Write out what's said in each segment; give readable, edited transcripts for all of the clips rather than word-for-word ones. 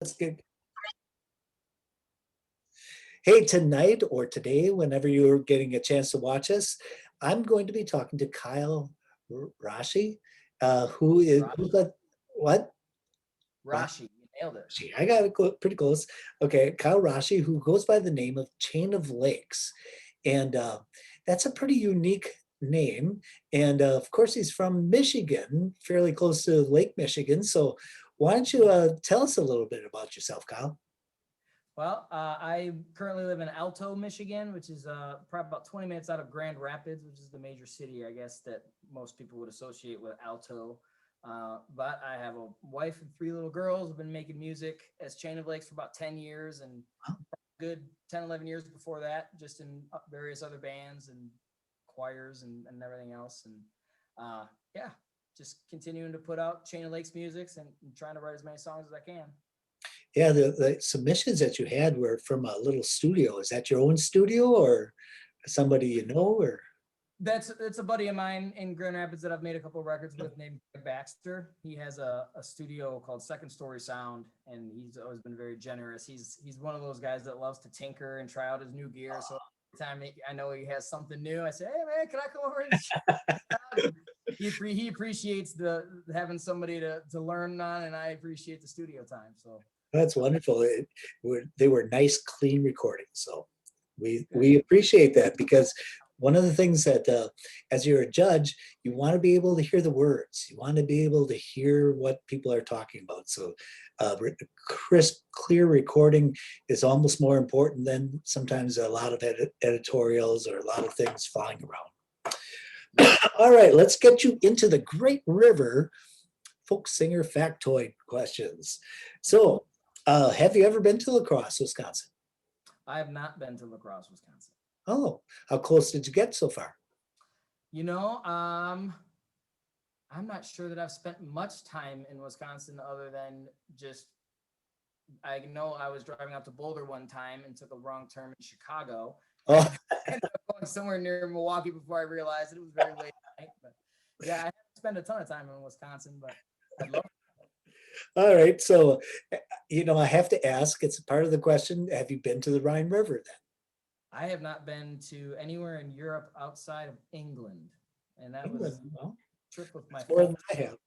That's good. Hey, tonight or today, whenever you're getting a chance to watch us, I'm going to be talking to Kyle Rasche, who is who's Rashi. that? What? Rashi, you nailed it. Rashi. I got it pretty close. Okay, Kyle Rasche, who goes by the name of Chain of Lakes, and that's a pretty unique name. And of course, he's from Michigan, fairly close to Lake Michigan. So, why don't you tell us a little bit about yourself, Kyle? Well, I currently live in Alto, Michigan, which is probably about 20 minutes out of Grand Rapids, which is the major city, I guess, that most people would associate with Alto. But I have a wife and three little girls. I've been making music as Chain of Lakes for about 10 years and good 10, 11 years before that, just in various other bands and choirs and everything else. And yeah, just continuing to put out Chain of Lakes musics and trying to write as many songs as I can. Yeah, the submissions that you had were from a little studio. Is that your own studio or somebody you know? Or That's a buddy of mine in Grand Rapids that I've made a couple of records with named Greg Baxter. He has a studio called Second Story Sound, and he's always been very generous. He's one of those guys that loves to tinker and try out his new gear. So every time I know he has something new, I say, "Hey man, can I come over and check it out?" He appreciates the having somebody to learn on, and I appreciate the studio time. So that's wonderful. They were nice, clean recordings. So good. we appreciate that because one of the things that as you're a judge, you want to be able to hear the words. You want to be able to hear what people are talking about. So crisp, clear recording is almost more important than sometimes a lot of editorials or a lot of things flying around. All right, let's get you into the Great River folk singer factoid questions. So, have you ever been to La Crosse, Wisconsin? I have not been to La Crosse, Wisconsin. Oh, how close did you get so far? You know, I'm not sure that I've spent much time in Wisconsin other than just I know I was driving out to Boulder one time and took a wrong turn in Chicago and Oh, ended up going somewhere near Milwaukee before I realized it was very late at night. But yeah, I haven't spent a ton of time in Wisconsin, but I'd love. all right. So, I have to ask, it's a part of the question. Have you been to the Rhine River then? I have not been to anywhere in Europe outside of England, and that England, was well, a trip with my that's more than folks. I have.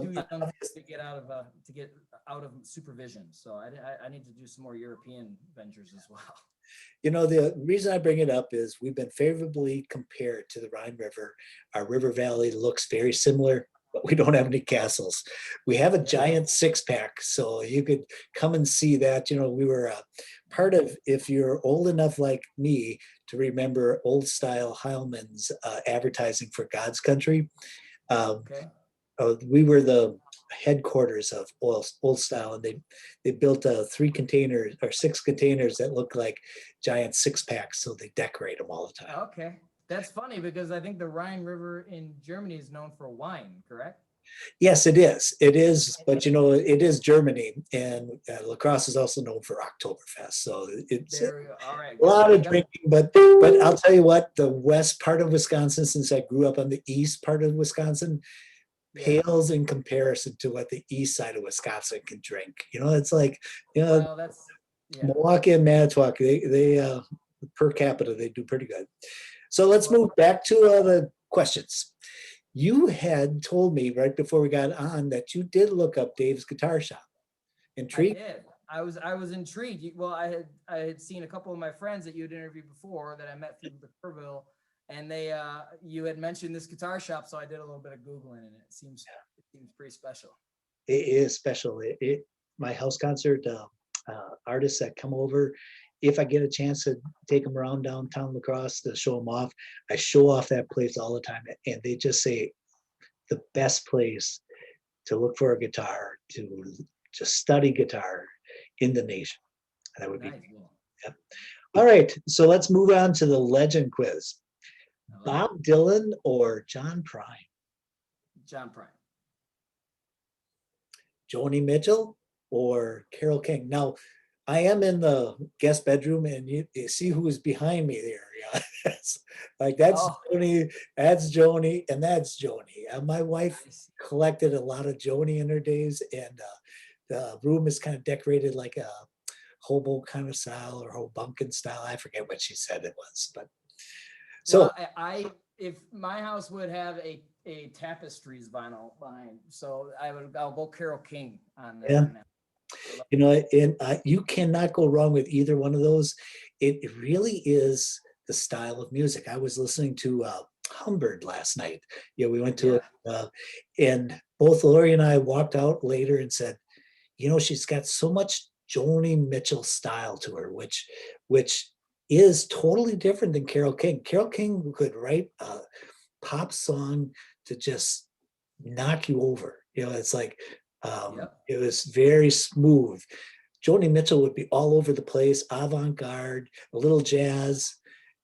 Too young Obvious- to get out of supervision. So I need to do some more European ventures as well. the reason I bring it up is we've been favorably compared to the Rhine River. Our river valley looks very similar, but we don't have any castles. We have a Yeah. giant six pack, so you could come and see that. We were part of, if you're old enough like me to remember old style Heilman's advertising for God's Country. Um, Okay. we were the headquarters of old style, and they built three containers or six containers that look like giant six packs, so they decorate them all the time. Okay. That's funny because I think the Rhine River in Germany is known for wine, correct? Yes, it is, but it is Germany, and La Crosse is also known for Oktoberfest, so it's There we go. All right, a good. lot So of we got drinking. But I'll tell you what, the west part of Wisconsin, since I grew up on the east part of Wisconsin, yeah. pales in comparison to what the east side of Wisconsin can drink. It's like Well, that's yeah. Milwaukee and Manitowoc, they per capita they do pretty good. So let's Well, move back to the questions. You had told me right before we got on that you did look up Dave's Guitar Shop. I Intrigued? did. I was intrigued. Well, I had seen a couple of my friends that you had interviewed before that I met through the Kerrville, and they you had mentioned this guitar shop, so I did a little bit of googling, and it seems pretty special. It is special. My house concert artists that come over, if I get a chance to take them around downtown La Crosse to show them off, I show off that place all the time, and they just say the best place to look for a guitar to just study guitar in the nation. And that would be Nice. Well, yep. All right. So let's move on to the legend quiz. I like it. Bob Dylan or John Prine? John Prine. Joni Mitchell or Carole King? Now, I am in the guest bedroom, and you see who is behind me there. Yeah, like that's Oh, Joni, and that's Joni. My wife nice. collected a lot of Joni in her days, and the room is kind of decorated like a hobo kind of style or hobunkin style. I forget what she said it was, but so Well, if my house would have a tapestries vinyl behind, so I'll go Carol King on that. yeah, On that. and you cannot go wrong with either one of those. It really is the style of music. I was listening to Humbird last night. Yeah, we went to Yeah. it, and both Lori and I walked out later and said, she's got so much Joni Mitchell style to her, which is totally different than Carole King. Carole King could write a pop song to just knock you over. It's like Yep. it was very smooth. Joni Mitchell would be all over the place, avant-garde, a little jazz,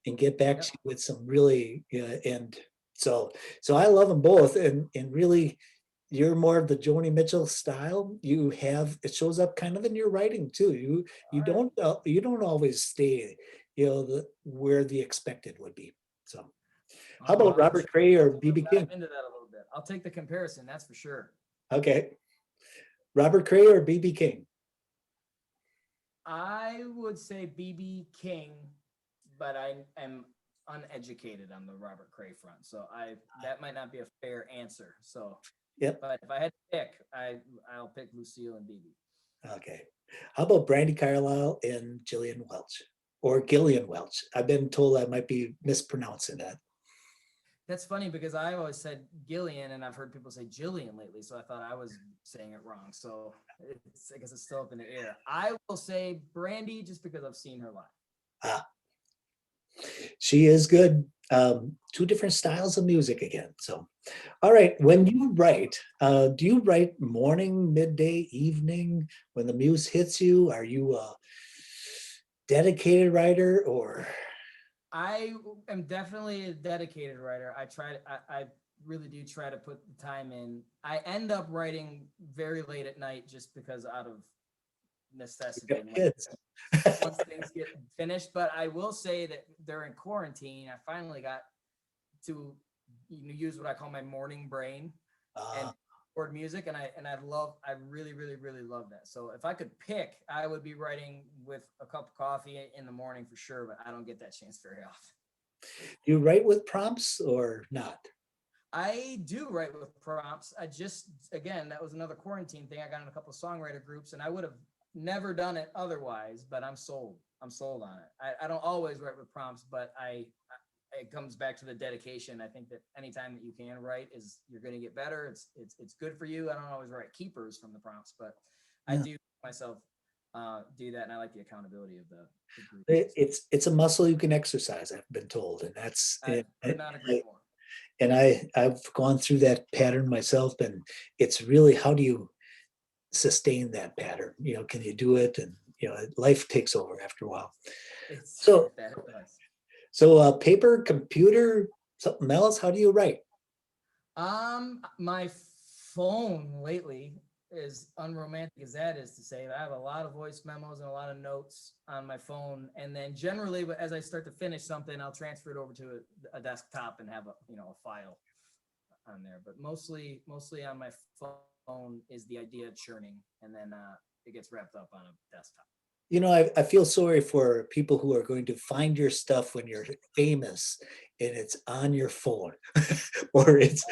and get back to Yep. you with some really, and so I love them both, and really you're more of the Joni Mitchell style. You have it shows up kind of in your writing too. All right. You don't always stay, where the expected would be. So how Well, about Robert Cray I'll or have to BB dive King? into that a little bit. I'll take the comparison, that's for sure. Okay, Robert Cray or BB King? I would say BB King, but I am uneducated on the Robert Cray front, so that might not be a fair answer. So, Yep. but if I had to pick, I'll pick Lucille and BB. Okay. How about Brandy Carlisle and Gillian Welch or Gillian Welch? I've been told I might be mispronouncing that. That's funny because I always said Gillian, and I've heard people say Jillian lately, so I thought I was saying it wrong. So I guess it's still up in the air. I will say Brandy just because I've seen her live. Ah, she is good. Two different styles of music again. So, all right. When you write, do you write morning, midday, evening when the muse hits you? Are you a dedicated writer or? I am definitely a dedicated writer. I really do try to put the time in. I end up writing very late at night just because out of necessity. And Kids. once things get finished, but I will say that during quarantine, I finally got to use what I call my morning brain and record music, and I really love that. So if I could pick, I would be writing with a cup of coffee in the morning for sure, but I don't get that chance very often. Do you write with prompts or not? I do write with prompts. Again, that was another quarantine thing. I got in a couple of songwriter groups, and I would have never done it otherwise, but I'm sold. I'm sold on it. I don't always write with prompts, but it comes back to the dedication. I think that anytime that you can write you're going to get better. It's good for you. I don't always write keepers from the prompts, but I Yeah. do myself do that, and I like the accountability of the group. It's a muscle you can exercise, I've been told, and that's I could not agree more. and I've gone through that pattern myself, and it's really how do you sustain that pattern? Can you do it? And life takes over after a while. It's So that it does. paper, computer, something else. How do you write? My phone lately, as unromantic as that is to say, I have a lot of voice memos and a lot of notes on my phone, and then generally, as I start to finish something, I'll transfer it over to a desktop and have a file on there. But mostly on my phone is the idea churning, and then it gets wrapped up on a desktop. I feel sorry for people who are going to find your stuff when you're famous and it's on your phone or where's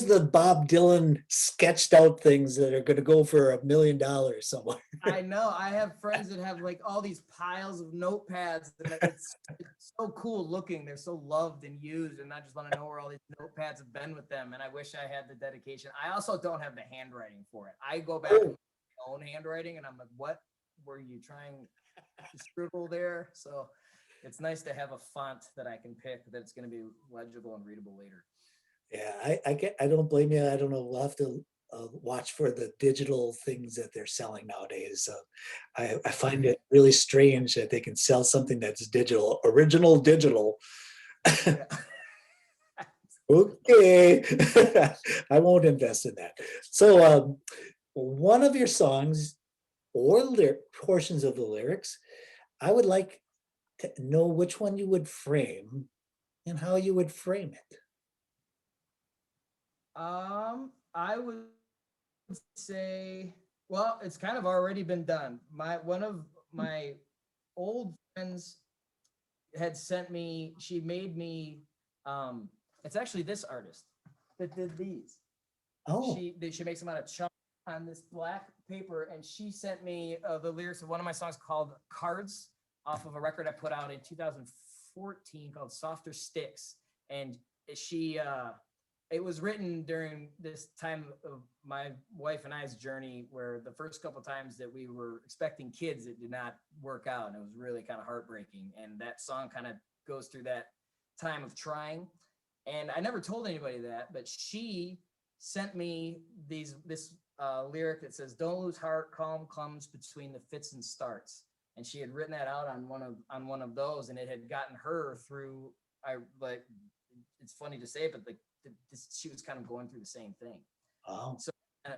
the Bob Dylan sketched out things that are going to go for $1 million somewhere. I know. I have friends that have like all these piles of notepads, and it's so cool looking. They're so loved and used, and I just want to know where all these notepads have been with them. And I wish I had the dedication. I also don't have the handwriting for it. I go back to my own handwriting, and I'm like, what were you trying to scribble there? So it's nice to have a font that I can pick that's going to be legible and readable later. Yeah, I don't blame you. I don't know. We'll have to watch for the digital things that they're selling nowadays. I find it really strange that they can sell something that's digital, original digital. Yeah. Okay, I won't invest in that. So, one of your songs or portions of the lyrics, I would like to know which one you would frame and how you would frame it. I would say, well, it's kind of already been done. One of my old friends had sent me, she made me, it's actually this artist that did these. Oh, She makes them out of chunk on this black paper, and she sent me the lyrics of one of my songs called Cards, off of a record I put out in 2014 called Softer Sticks. And she it was written during this time of my wife and I's journey, where the first couple times that we were expecting kids, it did not work out, and it was really kind of heartbreaking. And that song kind of goes through that time of trying. And I never told anybody that, but she sent me this lyric that says, "Don't lose heart, calm comes between the fits and starts." And she had written that out on one of those, and it had gotten her through. I like, it's funny to say, but like she was kind of going through the same thing. wow. So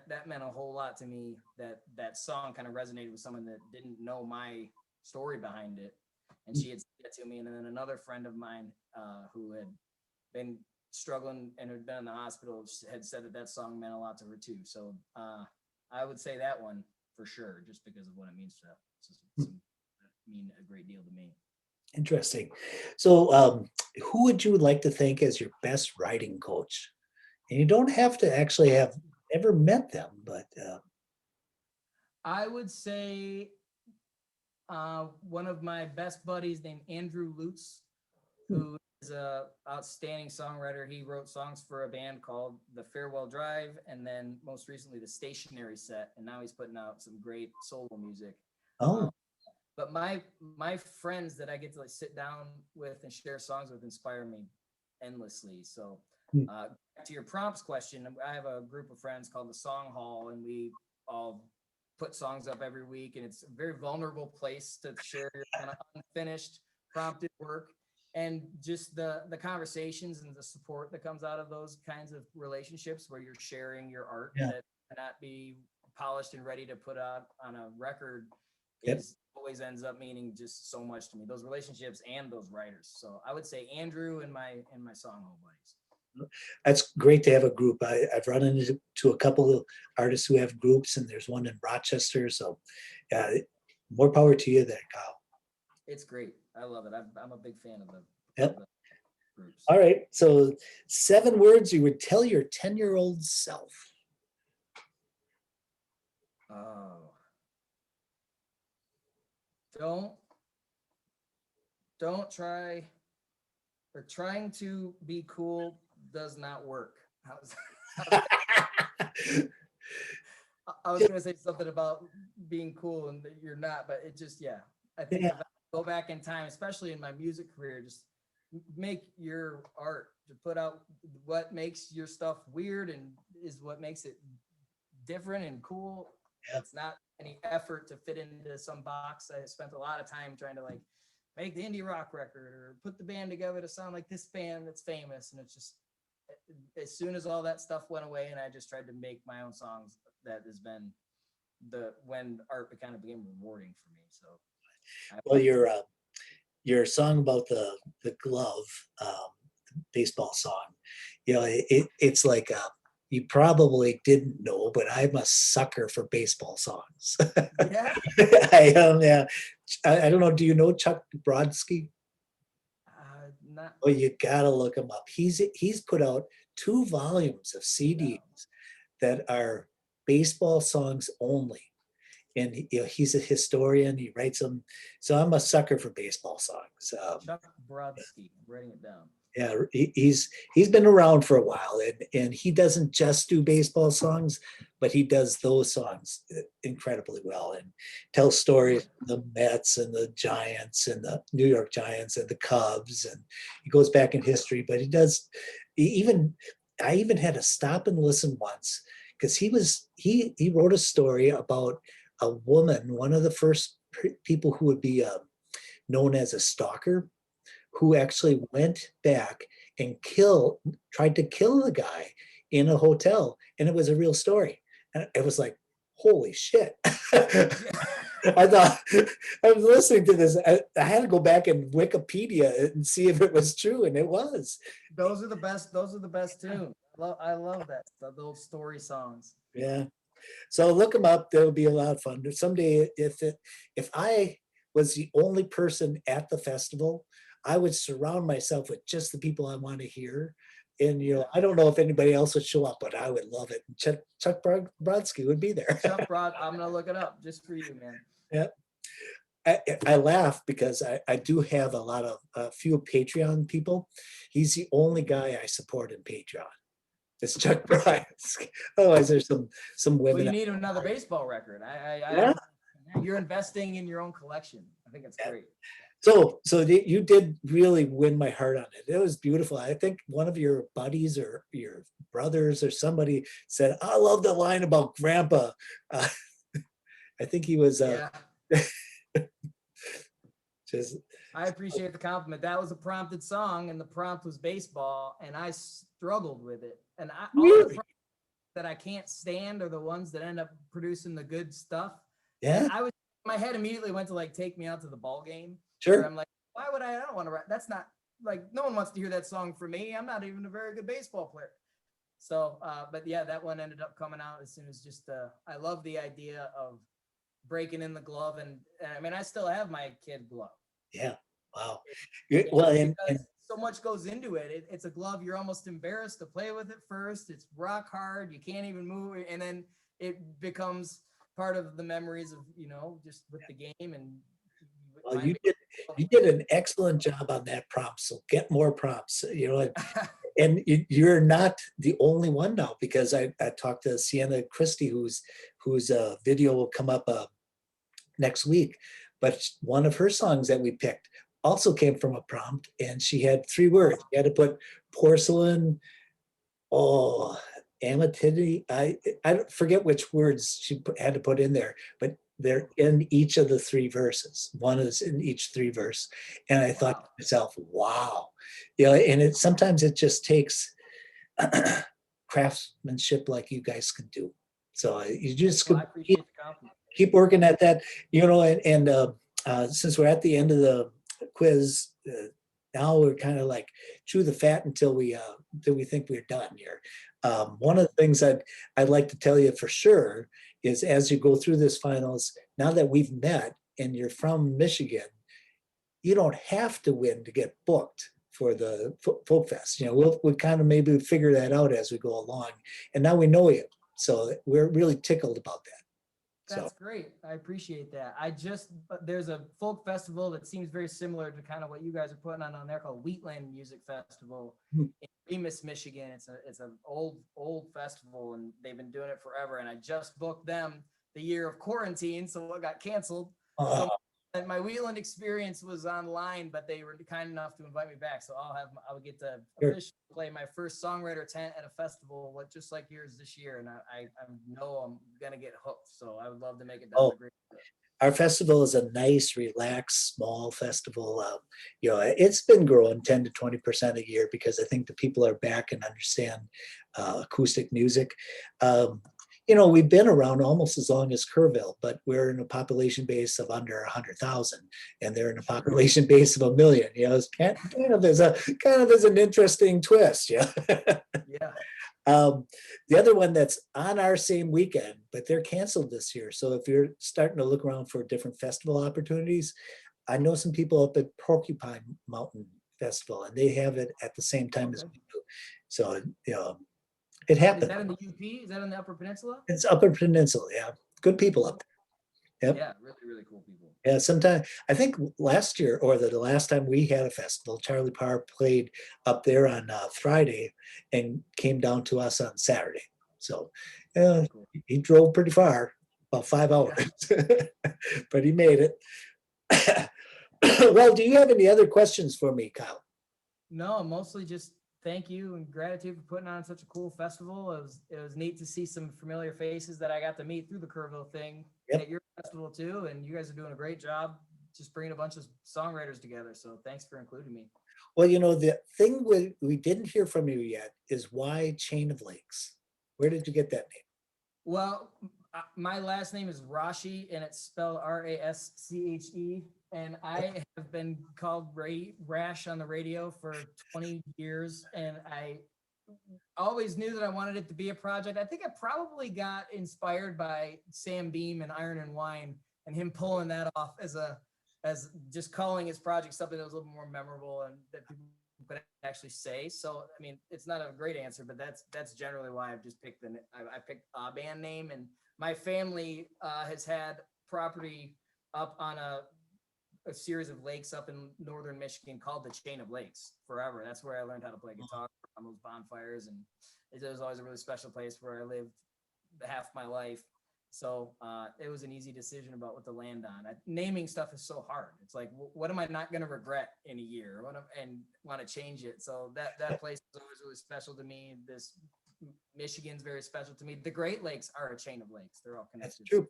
that meant a whole lot to me. That song kind of resonated with someone that didn't know my story behind it, and she had said it to me. And then another friend of mine who had been struggling and had been in the hospital had said that song meant a lot to her too. So I would say that one for sure, just because of what it means to her. Mean a great deal to me. Interesting. So, who would you like to thank as your best writing coach? And you don't have to actually have ever met them, but I would say one of my best buddies named Andrew Lutz, who is a outstanding songwriter. He wrote songs for a band called The Farewell Drive, and then most recently the Stationary Set, and now he's putting out some great solo music. oh, But my friends that I get to like sit down with and share songs with inspire me endlessly. So back to your prompts question, I have a group of friends called the Song Hall, and we all put songs up every week, and it's a very vulnerable place to share your kind of unfinished prompted work, and just the conversations and the support that comes out of those kinds of relationships where you're sharing your art yeah, that cannot be polished and ready to put out on a record yep. is always ends up meaning just so much to me, those relationships and those writers. So I would say Andrew and my song hall buddies. That's great to have a group. I've run into a couple of artists who have groups, and there's one in Rochester. So, yeah, more power to you there, Kyle. It's great. I love it. I'm a big fan of Yep. the groups. All right. So, 7 words you would tell your 10-year-old self. Oh, don't try, or trying to be cool does not work. I was gonna say something about being cool and that you're not, but it just, yeah. I think Yeah. if I go back in time, especially in my music career, just make your art, to put out what makes your stuff weird and is what makes it different and cool. Yeah. It's not any effort to fit into some box. I spent a lot of time trying to like make the indie rock record or put the band together to sound like this band that's famous. And it's just, as soon as all that stuff went away and I just tried to make my own songs, that has been when art kind of became rewarding for me. So Well, your song about the glove, baseball song, it's like you probably didn't know, but I'm a sucker for baseball songs. yeah, I am. Yeah. I don't know. Do you know Chuck Brodsky? not Oh, you gotta look him up. He's put out 2 volumes of no. CDs that are baseball songs only. And he's a historian. He writes them. So I'm a sucker for baseball songs. Chuck Brodsky. I'm writing it down. Yeah, he's been around for a while, and he doesn't just do baseball songs, but he does those songs incredibly well, and tells stories of the Mets and the Giants and the New York Giants and the Cubs, and he goes back in history. But I even had to stop and listen once, because he wrote a story about a woman, one of the first people who would be known as a stalker, who actually went back and tried to kill the guy in a hotel, and it was a real story. And it was like, holy shit. I thought, I was listening to this. I had to go back and Wikipedia and see if it was true, and it was. Those are the best. Those are the best tunes. I love that stuff. Those story songs. Yeah. So look them up. That'll be a lot of fun. Someday, if I was the only person at the festival, I would surround myself with just the people I want to hear. And Yeah. I don't know if anybody else would show up, but I would love it. Chuck Brodsky would be there. Chuck Broad, I'm gonna look it up just for you, man. Yeah. I laugh because I do have a few Patreon people. He's the only guy I support in Patreon. It's Chuck Brodsky. Otherwise, there's some Well, women. you need another baseball record. Yeah. You're investing in your own collection. I think it's great. So you did really win my heart on it. It was beautiful. I think one of your buddies or your brothers or somebody said, "I love the line about Grandpa." Uh, I think he was Yeah, just I appreciate the compliment. That was a prompted song, and the prompt was baseball, and I struggled with it. And all the really, that I can't stand are the ones that end up producing the good stuff. And yeah, my head immediately went to like Take Me Out to the Ball Game. Where sure. I'm like, why would I don't want to write? That's not like, no one wants to hear that song from me. I'm not even a very good baseball player. So, but yeah, that one ended up coming out as soon as I love the idea of breaking in the glove. And I mean, I still have my kid glove. Yeah, wow. Yeah, Well, and because so much goes into it. It's a glove. You're almost embarrassed to play with it first. It's rock hard. You can't even move it. And then it becomes part of the memories of, just with the game. And well, you did an excellent job on that prompt. So get more prompts. And you're not the only one now, because I talked to Sienna Christie, whose video will come up next week. But one of her songs that we picked also came from a prompt, and she had 3 words. You had to put porcelain, oh, amity. I don't forget which words she had to put in there, but they're in each of the 3 verses. One is in each 3 verse, and I thought Wow. to myself, wow, and sometimes it just takes craftsmanship like you guys can do. So you just Well, I appreciate the compliment. keep working at that, and since we're at the end of the quiz, now we're kind of like chew the fat until we think we're done here. One of the things I'd like to tell you for sure is, as you go through this finals, now that we've met and you're from Michigan, you don't have to win to get booked for the folk fest. We'll kind of maybe figure that out as we go along, and now we know you, so we're really tickled about that. So That's great. I appreciate that. There's a folk festival that seems very similar to kind of what you guys are putting on there, called Wheatland Music Festival in Remus, Michigan. It's an old festival, and they've been doing it forever. And I just booked them the year of quarantine, so it got canceled. So and my Wheatland experience was online, but they were kind enough to invite me back. So I would get to officially play my first songwriter tent at a festival, just like yours this year. And I know I'm going to get hooked. So I would love to make it down the great. Our festival is a nice, relaxed, small festival. It's been growing 10 to 20% a year, because I think the people are back and understand acoustic music. We've been around almost as long as Kerrville, but we're in a population base of under 100,000, and they're in a population base of 1 million. It's kind of as an interesting twist. Yeah. Yeah. The other one that's on our same weekend, but they're canceled this year. So if you're starting to look around for different festival opportunities, I know some people up at Porcupine Mountain Festival, and they have it at the same time as we do. So, it Is happened. that in the UP? Is that in the Upper Peninsula? It's Upper Peninsula. Yeah. Good people up there. Yep. Yeah, really, really cool people. Yeah, sometime I think last year, or the last time we had a festival, Charlie Parr played up there on Friday and came down to us on Saturday. So Cool. he drove pretty far, about 5 hours, but he made it. Well, do you have any other questions for me, Kyle? No, mostly just thank you and gratitude for putting on such a cool festival. It was neat to see some familiar faces that I got to meet through the Kerrville thing at your festival too. And you guys are doing a great job just bringing a bunch of songwriters together. So thanks for including me. Well, the thing we didn't hear from you yet is, why Chain of Lakes? Where did you get that name? Well, my last name is Rasche, and it's spelled Rasche. And I have been called Rash on the radio for 20 years. And always knew that I wanted it to be a project. I think I probably got inspired by Sam Beam and Iron and Wine and him pulling that off as just calling his project something that was a little more memorable and that people could actually say. So, I mean, it's not a great answer, but that's generally why I've just picked I picked a band name. And my family has had property up on a series of lakes up in northern Michigan called the Chain of Lakes forever. That's where I learned how to play guitar on those bonfires, and it was always a really special place where I lived half my life. So it was an easy decision about what to land on. Naming stuff is so hard. It's like, what am I not going to regret in a year? And want to change it. So that place is always really special to me. This Michigan's very special to me. The Great Lakes are a chain of lakes. They're all That's connected. true.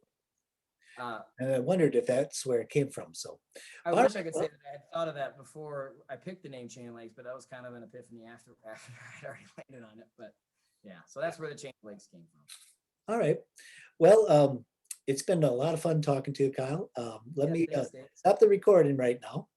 Uh, And I wondered if that's where it came from. So I all wish I right, could well, say that I had thought of that before I picked the name Chain of Lakes, but that was kind of an epiphany after I'd already landed on it. But yeah, so that's where the Chain of Lakes came from. all right. Well, it's been a lot of fun talking to you, Kyle. Let Yeah, me thanks, Dave. stop the recording right now.